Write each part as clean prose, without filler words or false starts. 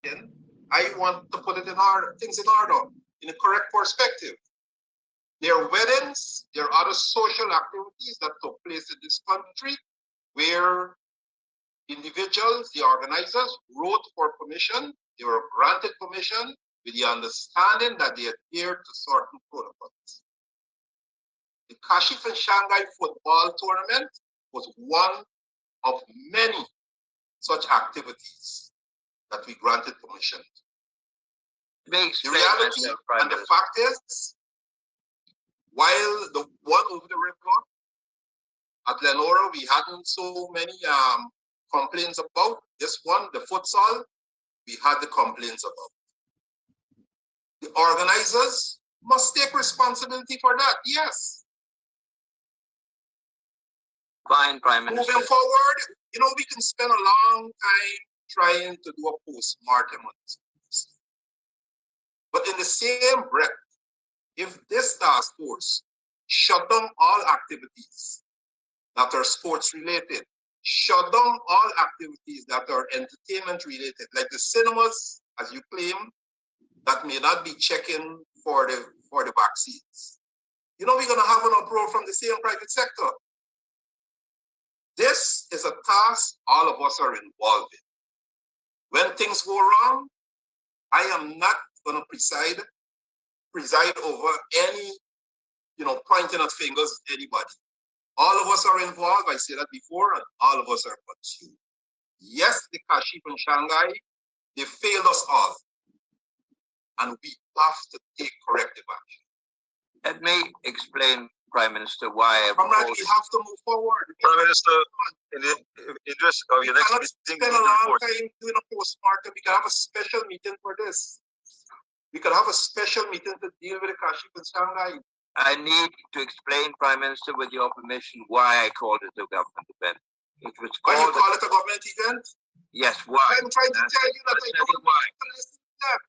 I want to put it in order, things in order, in a correct perspective. There are weddings, there are other social activities that took place in this country where individuals, the organizers, wrote for permission. They were granted permission with the understanding that they adhered to certain protocols. The Kashif and Shanghai football tournament was one of many such activities that we granted permission. The reality and the fact is, while the one over the river at Lenora, we hadn't so many complaints about. This one, the futsal, we had the complaints about. The organizers must take responsibility for that, yes. Fine, Prime Minister. Moving forward, you know, we can spend a long time trying to do a post-mortem on this. But in the same breath, if this task force shut down all activities that are sports related, shut down all activities that are entertainment related, like the cinemas, as you claim, that may not be checking for the vaccines. You know, we're gonna have an uproar from the same private sector. This is a task all of us are involved in. When things go wrong, I am not gonna preside over any, you know, pointing at fingers at anybody. All of us are involved, I said that before, and all of us are consumed. Yes, the Kashif and Shanghai, they failed us all. And we have to take corrective action. Let me explain, Prime Minister, why Comrade, we have to move forward. Prime Minister, in the interest of your next meeting, spend a long time doing a postmortem. We can have a special meeting for this. We could have a special meeting to deal with the Kashif and Shanghai. I need to explain, Prime Minister, with your permission, why I called it a government event. It was called. Why you call it a government event? Yes, why? I'm trying to tell you that I don't need to listen to them.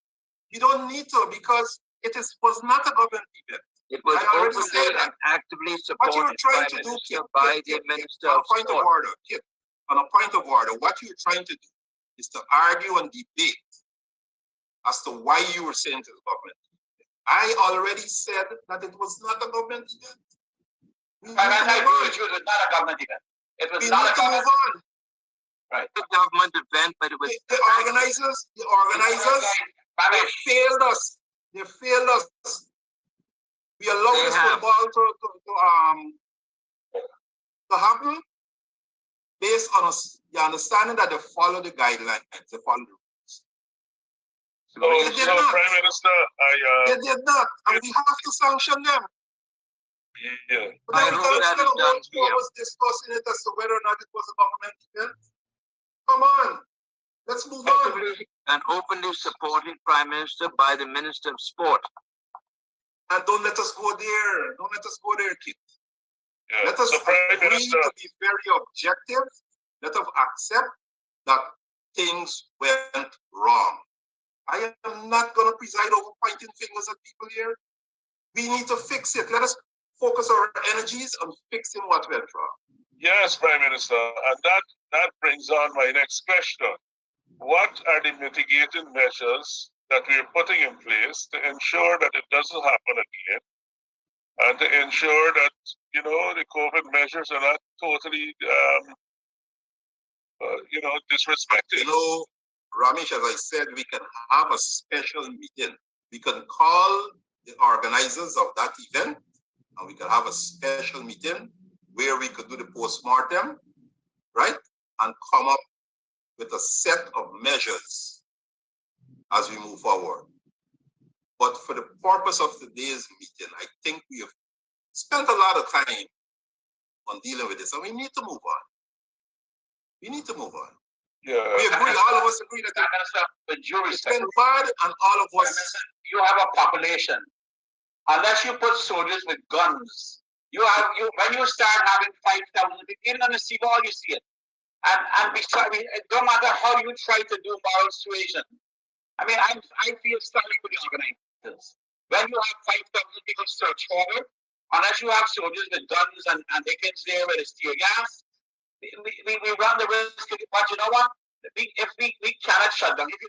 You don't need to, because it was not a government event. It was openly and actively supported, what you're trying to do, Kit, by the Minister on of a point of order, Kit, on a point of order, what you're trying to do is to argue and debate as to why you were saying to the government. I already said that it was not a government event. I agree with you, it was not a government event. It was not a government event. Right. The government event, but it was the organizers, they failed us. They failed us. We allowed this football to happen based on the understanding that they follow the guidelines, they follow the rules. So, Prime Minister, they did not, and we have to sanction them. Yeah. But then we can't spend a whole 2 hours discussing it as to whether or not it was a government event. Come on, let's move on. And openly supported, Prime Minister, by the Minister of Sport. And don't let us go there. Don't let us go there, Kit. Yeah. Let us agree to be very objective. Let us accept that things went wrong. I am not going to preside over pointing fingers at people here. We need to fix it. Let us focus our energies on fixing what went wrong. Yes, Prime Minister. And that brings on my next question. What are the mitigating measures that we're putting in place to ensure that it doesn't happen again, and to ensure that, you know, the COVID measures are not totally, disrespected? You know, Ramesh, as I said, we can have a special meeting. We can call the organizers of that event, and we can have a special meeting where we could do the postmortem, right? And come up with a set of measures as we move forward. But for the purpose of today's meeting, I think we have spent a lot of time on dealing with this, and we need to move on. We need to move on. Yeah. We agree, all of us agree that it's been bad, and all of us. You have a population. Unless you put soldiers with guns, when you start having 5,000, even on the seawall, you see it. And it don't matter how you try to do moral suasion. I mean, I feel sorry for the organizers. When you have 5,000 people search forward, unless you have soldiers with guns and Dickens there with a tear gas, we run the risk. But you know what? We cannot shut down. If you